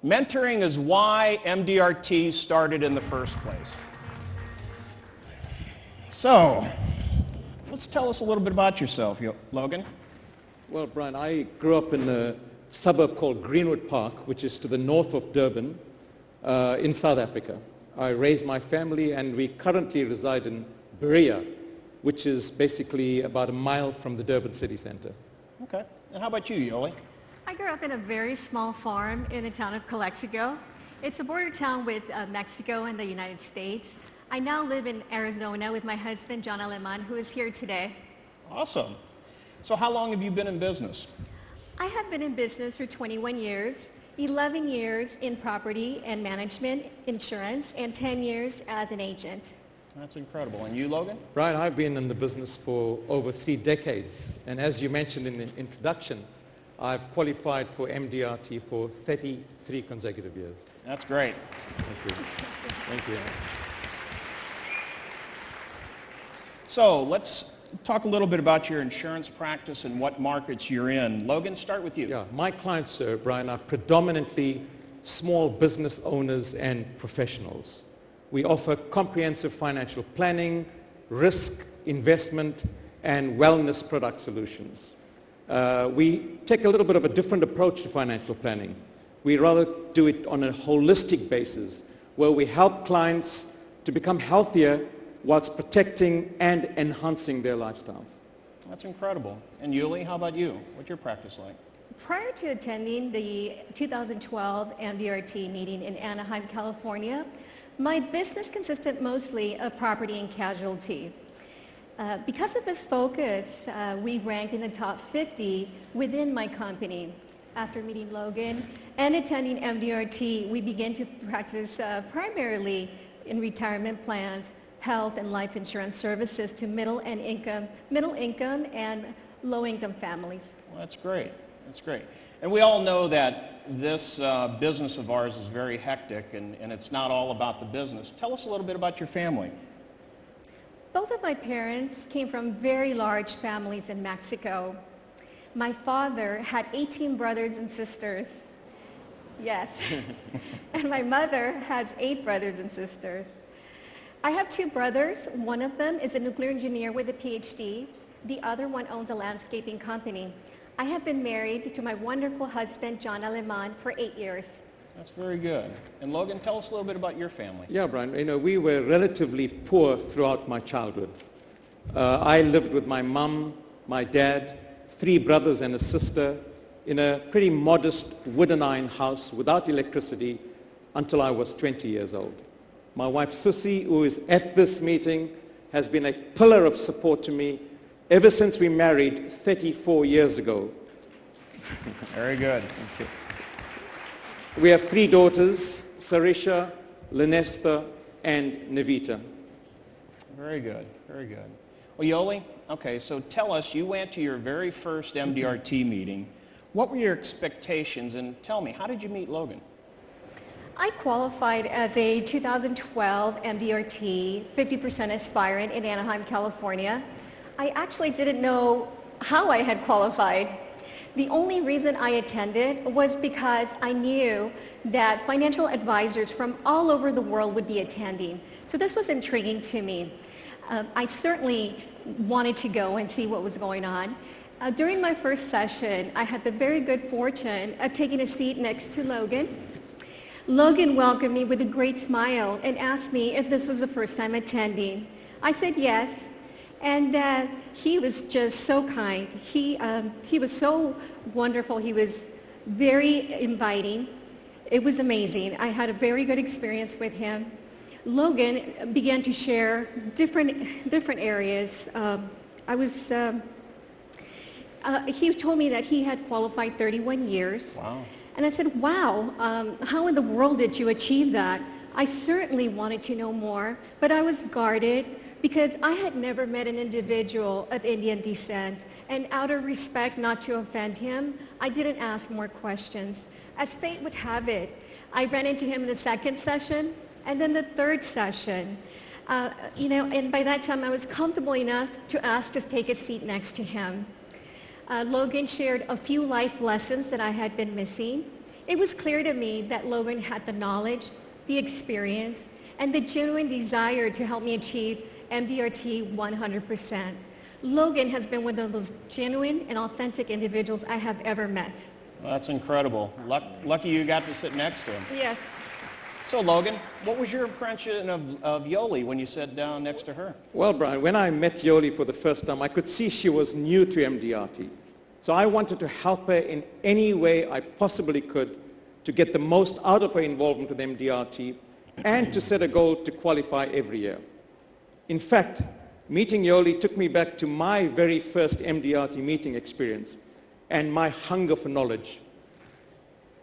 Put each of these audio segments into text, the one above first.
Mentoring is why MDRT started in the first place. So, let's tell us a little bit about yourself, Logan. Well, Brian, I grew up in a suburb called Greenwood Park, which is to the north of Durban, in South Africa. I raised my family, and we currently reside in Berea, which is basically about a mile from the Durban city center. Okay. And how about you, Yoli? I grew up in a very small farm in the town of Calexico. It's a border town with Mexico and the United States. I now live in Arizona with my husband, John Aleman, who is here today. Awesome. So how long have you been in business? I have been in business for 21 years, 11 years in property and management, insurance, and 10 years as an agent. That's incredible. And you, Logan? Brian, I've been in the business for over 3 decades. And as you mentioned in the introduction, I've qualified for MDRT for 33 consecutive years. That's great. Thank you. Thank you. So let's talk a little bit about your insurance practice and what markets you're in. Logan, start with you. Yeah, my clients, Brian, are predominantly small business owners and professionals. We offer comprehensive financial planning, risk, investment, and wellness product solutions. We take a little bit of a different approach to financial planning. We rather do it on a holistic basis, where we help clients to become healthier whilst protecting and enhancing their lifestyles. That's incredible. And Yuli, how about you? What's your practice like? Prior to attending the 2012 MDRT meeting in Anaheim, California, my business consisted mostly of property and casualty. Because of this focus, we ranked in the top 50 within my company. After meeting Logan and attending MDRT, we began to practice primarily in retirement plans, health and life insurance services to middle income and low-income families. Well, that's great. That's great. And we all know that this business of ours is very hectic, and it's not all about the business. Tell us a little bit about your family. Both of my parents came from very large families in Mexico. My father had 18 brothers and sisters. Yes. And my mother has 8 brothers and sisters. I have 2 brothers. One of them is a nuclear engineer with a PhD. The other one owns a landscaping company. I have been married to my wonderful husband, John Aleman, for 8 years. That's very good. And Logan, tell us a little bit about your family. Yeah, Brian, we were relatively poor throughout my childhood. I lived with my mom, my dad, 3 brothers and a sister in a pretty modest wooden iron house without electricity until I was 20 years old. My wife, Susie, who is at this meeting, has been a pillar of support to me ever since we married 34 years ago. Very good. Thank you. We have 3 daughters, Sarisha, Linesta, and Navita. Very good. Very good. Well, Yoli, okay, so tell us, you went to your very first MDRT meeting. What were your expectations? And tell me, how did you meet Logan? I qualified as a 2012 MDRT 50% aspirant in Anaheim, California. I actually didn't know how I had qualified. The only reason I attended was because I knew that financial advisors from all over the world would be attending. So this was intriguing to me. I certainly wanted to go and see what was going on. During my first session, I had the very good fortune of taking a seat next to Logan. Logan welcomed me with a great smile and asked me if this was the first time attending. I said yes. And he was just so kind. He was so wonderful. He was very inviting. It was amazing. I had a very good experience with him. Logan began to share different areas. He told me that he had qualified 31 years. Wow. And I said, wow, how in the world did you achieve that? I certainly wanted to know more, but I was guarded because I had never met an individual of Indian descent, and out of respect not to offend him, I didn't ask more questions. As fate would have it, I ran into him in the second session and then the third session. And by that time I was comfortable enough to ask to take a seat next to him. Logan shared a few life lessons that I had been missing. It was clear to me that Logan had the knowledge, the experience, and the genuine desire to help me achieve MDRT 100%. Logan has been one of the most genuine and authentic individuals I have ever met. Well, that's incredible. Lucky you got to sit next to him. Yes. So Logan, what was your impression of Yoli when you sat down next to her? Well, Brian, when I met Yoli for the first time, I could see she was new to MDRT. So I wanted to help her in any way I possibly could to get the most out of her involvement with MDRT and to set a goal to qualify every year. In fact, meeting Yoli took me back to my very first MDRT meeting experience and my hunger for knowledge.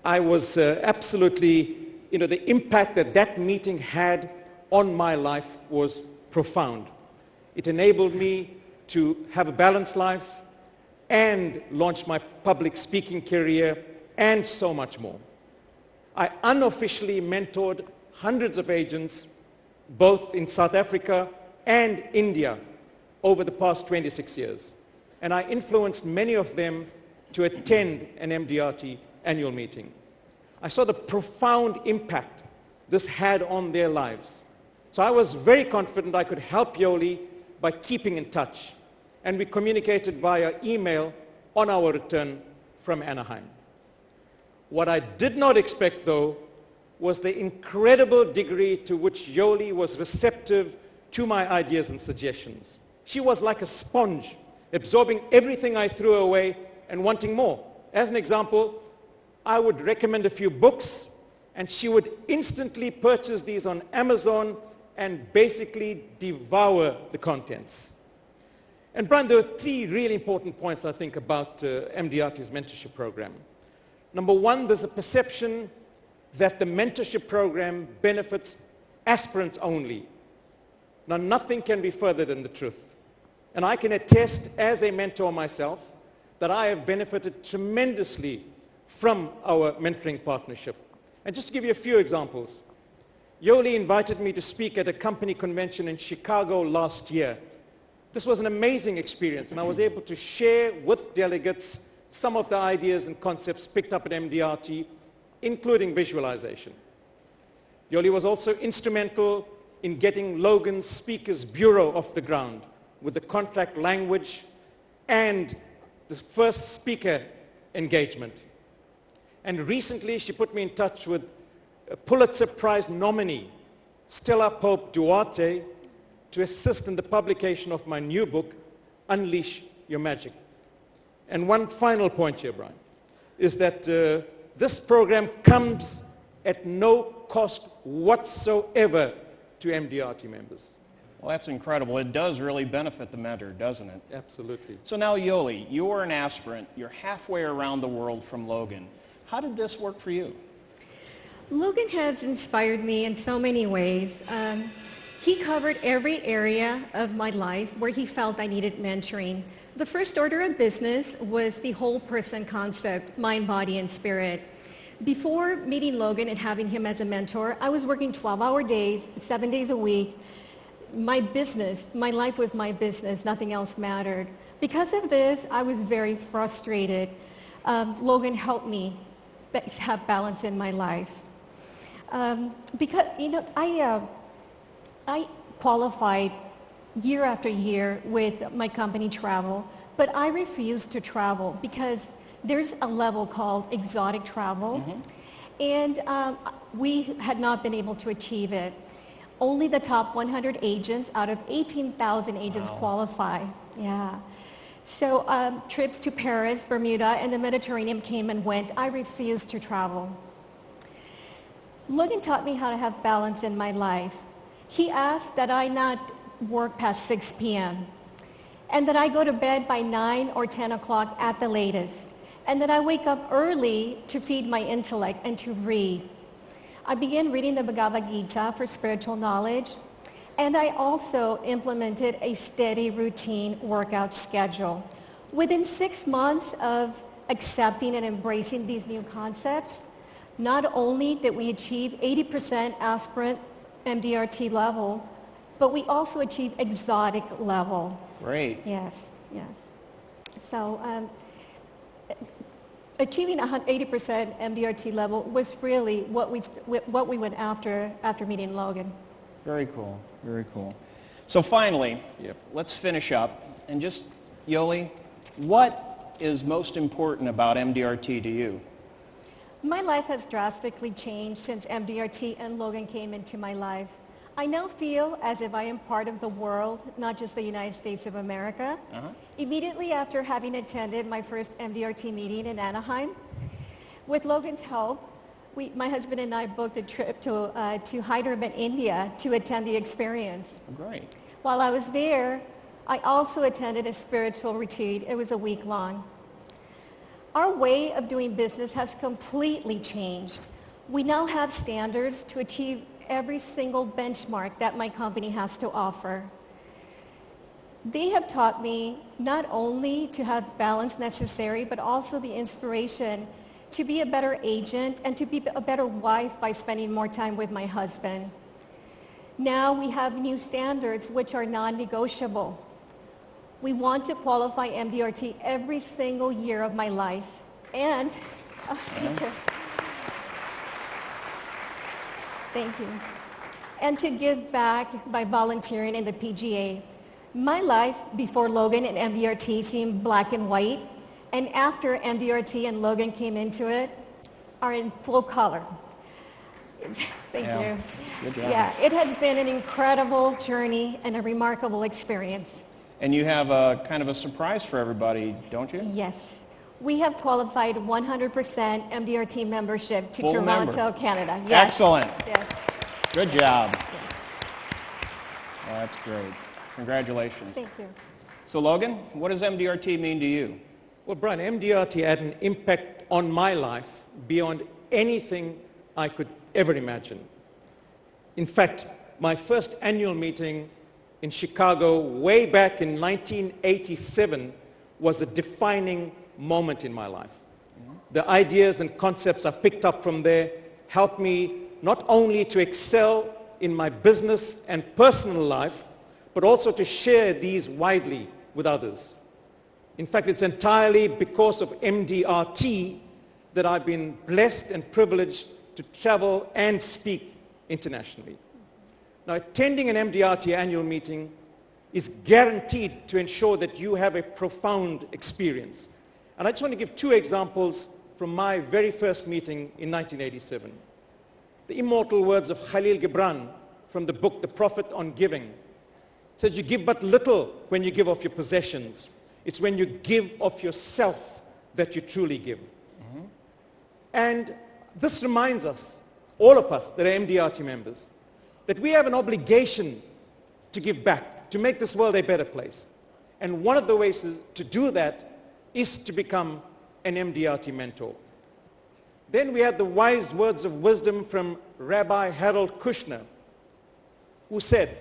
I was absolutely, the impact that that meeting had on my life was profound. It enabled me to have a balanced life and launch my public speaking career and so much more. I unofficially mentored hundreds of agents, both in South Africa and India, over the past 26 years. And I influenced many of them to attend an MDRT annual meeting. I saw the profound impact this had on their lives. So I was very confident I could help Yoli by keeping in touch. And we communicated via email on our return from Anaheim. What I did not expect, though, was the incredible degree to which Yoli was receptive to my ideas and suggestions. She was like a sponge, absorbing everything I threw away and wanting more. As an example, I would recommend a few books, and she would instantly purchase these on Amazon and basically devour the contents. And Brian, there are three really important points, I think, about MDRT's mentorship program. Number one, there's a perception that the mentorship program benefits aspirants only. Now, nothing can be further than the truth. And I can attest, as a mentor myself, that I have benefited tremendously from our mentoring partnership. And just to give you a few examples, Yoli invited me to speak at a company convention in Chicago last year. This was an amazing experience, and I was able to share with delegates some of the ideas and concepts picked up at MDRT, including visualization. Yoli was also instrumental in getting Logan's Speakers Bureau off the ground with the contract language and the first speaker engagement. And recently, she put me in touch with a Pulitzer Prize nominee, Stella Pope Duarte, to assist in the publication of my new book, Unleash Your Magic. And one final point here, Brian, is that this program comes at no cost whatsoever to MDRT members. Well, that's incredible. It does really benefit the mentor, doesn't it? Absolutely. So now, Yoli, you're an aspirant. You're halfway around the world from Logan. How did this work for you? Logan has inspired me in so many ways. He covered every area of my life where he felt I needed mentoring. The first order of business was the whole person concept, mind, body, and spirit. Before meeting Logan and having him as a mentor, I was working 12-hour days, 7 days a week. My business, my life was my business, nothing else mattered. Because of this, I was very frustrated. Logan helped me have balance in my life. Because, I qualified year after year with my company travel, but I refused to travel because there's a level called exotic travel, and we had not been able to achieve it. Only the top 100 agents out of 18,000 agents qualify. Yeah. So trips to Paris, Bermuda, and the Mediterranean came and went. I refused to travel. Logan taught me how to have balance in my life. He asked that I not work past 6 p.m. and that I go to bed by 9 or 10 o'clock at the latest, and that I wake up early to feed my intellect and to read. I began reading the Bhagavad Gita for spiritual knowledge, and I also implemented a steady routine workout schedule. Within 6 months of accepting and embracing these new concepts, not only did we achieve 80% aspirant MDRT level, but we also achieved exotic level. Great. Yes, yes. So achieving 80% MDRT level was really what we went after meeting Logan. Very cool, very cool. So finally, let's finish up. And just, Yoli, what is most important about MDRT to you? My life has drastically changed since MDRT and Logan came into my life. I now feel as if I am part of the world, not just the United States of America. Immediately after having attended my first MDRT meeting in Anaheim, with Logan's help, my husband and I booked a trip to Hyderabad, India to attend the experience. Great. While I was there, I also attended a spiritual retreat. It was a week long. Our way of doing business has completely changed. We now have standards to achieve every single benchmark that my company has to offer. They have taught me not only to have balance necessary, but also the inspiration to be a better agent and to be a better wife by spending more time with my husband. Now we have new standards which are non-negotiable. We want to qualify MDRT every single year of my life. And, thank you. And to give back by volunteering in the PGA. My life before Logan and MDRT seemed black and white, and after MDRT and Logan came into it, are in full color. Thank you. Good job. Yeah, it has been an incredible journey and a remarkable experience. And you have a kind of a surprise for everybody, don't you? Yes. We have qualified 100% MDRT membership to Full Toronto, member. Canada. Yes. Excellent. Yes. Good job. Well, that's great. Congratulations. Thank you. So Logan, what does MDRT mean to you? Well, Brian, MDRT had an impact on my life beyond anything I could ever imagine. In fact, my first annual meeting in Chicago way back in 1987 was a defining moment in my life. The ideas and concepts I picked up from there helped me not only to excel in my business and personal life, but also to share these widely with others. In fact, it's entirely because of MDRT that I've been blessed and privileged to travel and speak internationally. Now, attending an MDRT annual meeting is guaranteed to ensure that you have a profound experience. And I just want to give two examples from my very first meeting in 1987. The immortal words of Khalil Gibran from the book The Prophet on Giving says, you give but little when you give of your possessions. It's when you give of yourself that you truly give. And this reminds us, all of us that are MDRT members, that we have an obligation to give back, to make this world a better place. And one of the ways to do that is to become an MDRT mentor. Then we had the wise words of wisdom from Rabbi Harold Kushner, who said,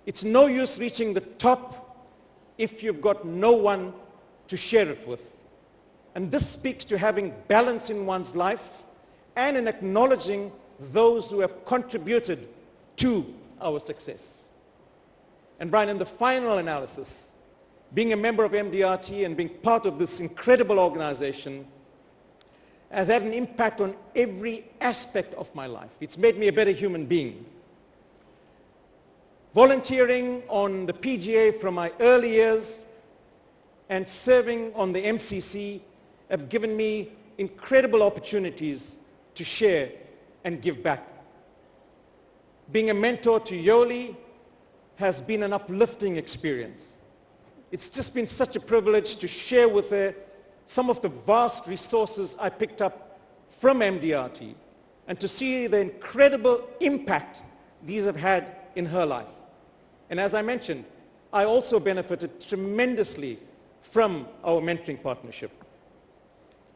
it's no use reaching the top if you've got no one to share it with. And this speaks to having balance in one's life and in acknowledging those who have contributed to our success. And Brian, in the final analysis, being a member of MDRT and being part of this incredible organization has had an impact on every aspect of my life. It's made me a better human being. Volunteering on the PGA from my early years and serving on the MCC have given me incredible opportunities to share and give back. Being a mentor to Yoli has been an uplifting experience. It's just been such a privilege to share with her some of the vast resources I picked up from MDRT and to see the incredible impact these have had in her life. And as I mentioned, I also benefited tremendously from our mentoring partnership.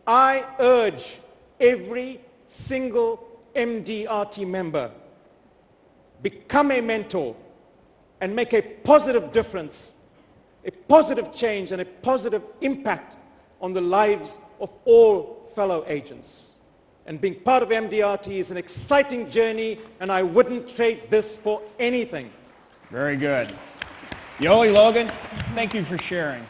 I urge every single MDRT member, become a mentor and make a positive difference, a positive change and a positive impact on the lives of all fellow agents. And being part of MDRT is an exciting journey, and I wouldn't trade this for anything. Very good. Yoli, Logan, thank you for sharing.